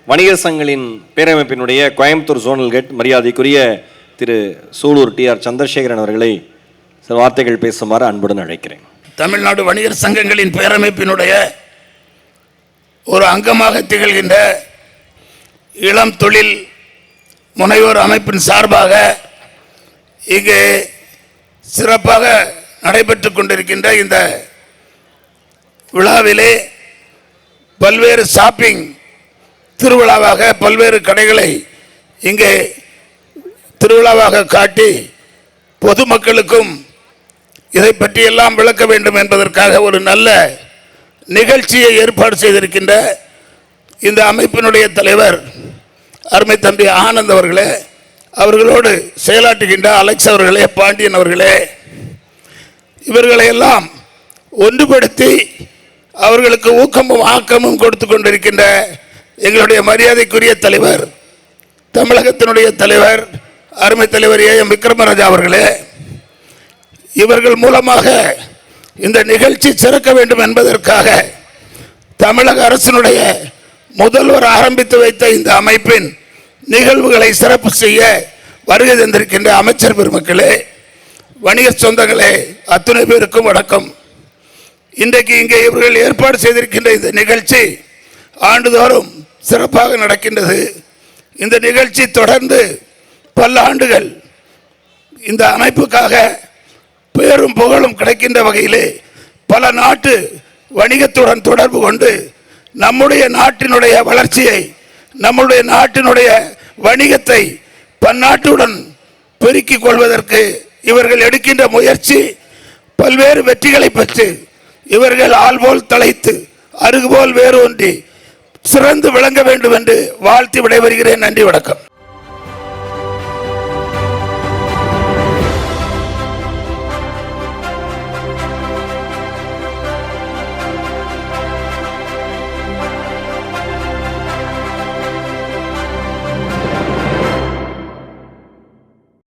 வணிகர் சங்கங்களின் பேரமைப்பினுடைய Coimbatore zonal head மரியாதைக்குரிய திரு சூலூர் டி.ஆர். சந்திரசேகரன் அவர்களை சில வார்த்தைகள் பேசுமாறு அன்புடன் அழைக்கிறேன். தமிழ்நாடு வணிகர் சங்கங்களின் பேரமைப்பினுடைய ஒரு அங்கமாக திகழ்கின்ற இளம் தொழில் முனைவோர் அமைப்பின் சார்பாக இங்கே சிறப்பாக நடைபெற்றுக் கொண்டிருக்கின்ற இந்த விழாவிலே பல்வேறு ஷாப்பிங் திருவிழாவாக பல்வேறு கடைகளை இங்கே திருவிழாவாக காட்டி பொதுமக்களுக்கும் இதை பற்றியெல்லாம் விளக்க வேண்டும் என்பதற்காக ஒரு நல்ல நிகழ்ச்சியை ஏற்பாடு செய்திருக்கின்ற இந்த அமைப்பினுடைய தலைவர் அருமை தம்பி ஆனந்த் அவர்களே, அவர்களோடு செயலாற்றுகின்ற அலெக்ஸ் அவர்களே, பாண்டியன் அவர்களே, இவர்களை எல்லாம் ஒன்றுபடுத்தி அவர்களுக்கு ஊக்கமும் ஆக்கமும் கொடுத்து கொண்டிருக்கின்ற எங்களுடைய மரியாதைக்குரிய தலைவர், தமிழகத்தினுடைய தலைவர், அருமை தலைவர் ஏ.எம். விக்ரமராஜா அவர்களே, இவர்கள் மூலமாக இந்த நிகழ்ச்சி சிறக்க வேண்டும் என்பதற்காக தமிழக அரசினுடைய முதல்வர் ஆரம்பித்து வைத்த இந்த அமைப்பின் நிகழ்வுகளை சிறப்பு செய்ய வருகை தந்திருக்கின்ற அமைச்சர் பெருமக்களே, வணிக சொந்தங்களே, அத்துணை பேருக்கும் வணக்கம். இன்றைக்கு இங்கே இவர்கள் ஏற்பாடு செய்திருக்கின்ற இந்த நிகழ்ச்சி ஆண்டுதோறும் சிறப்பாக நடக்கின்றது. இந்த நிகழ்ச்சி தொடர்ந்து பல ஆண்டுகள் இந்த அமைப்புக்காக பேரும் புகழும் கிடைக்கின்ற வகையிலே பல நாட்டு வணிகத்துடன் தொடர்பு கொண்டு நம்முடைய நாட்டினுடைய வளர்ச்சியை, நம்முடைய நாட்டினுடைய வணிகத்தை பன்னாட்டுடன் பெருக்கிக் கொள்வதற்கு இவர்கள் எடுக்கின்ற முயற்சி பல்வேறு வெற்றிகளை பெற்று இவர்கள் ஆள்போல் தலைத்து அருகுபோல் வேரூன்றி சிறந்து விளங்க வேண்டும் என்று வாழ்த்தி விடைபெறுகிறேன். நன்றி, வணக்கம்.